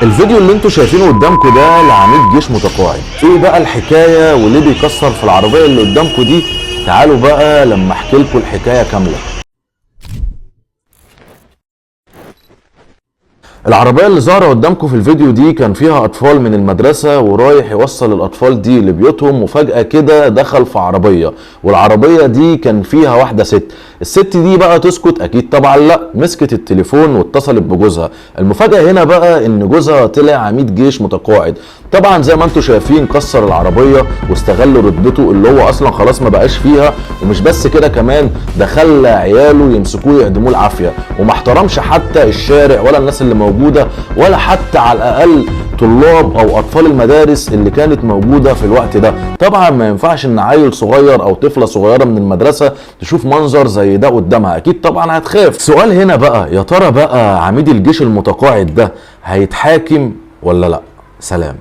الفيديو اللي انتوا شايفينه قدامكم ده لعميد جيش متقاعد. ايه بقى الحكايه وليه بيكسر في العربيه اللي قدامكم دي؟ تعالوا بقى لما احكي لكم الحكايه كامله. العربية اللي ظاهرة قدامكم في الفيديو دي كان فيها أطفال من المدرسة ورايح يوصل الأطفال دي لبيوتهم، وفجأة كده دخل في عربية، والعربية دي كان فيها واحدة ست. الست دي بقى تسكت؟ أكيد طبعا لا، مسكت التليفون واتصلت بجوزها. المفاجأة هنا بقى إن جوزها طلع عميد جيش متقاعد. طبعا زي ما انتم شايفين كسر العربية واستغل رتبته اللي هو أصلا خلاص ما بقاش فيها، ومش بس كده كمان ده خلى عياله يمسكوه يعدموه العافية، وما احترمش حتى الشارع ولا الناس اللي موجودة، ولا حتى على الأقل طلاب او اطفال المدارس اللي كانت موجوده في الوقت ده. طبعا ما ينفعش ان عيل صغير او طفله صغيره من المدرسه تشوف منظر زي ده قدامها، اكيد طبعا هتخاف. السؤال هنا بقى يا ترى بقى عميد الجيش المتقاعد ده هيتحاكم ولا لا؟ سلام.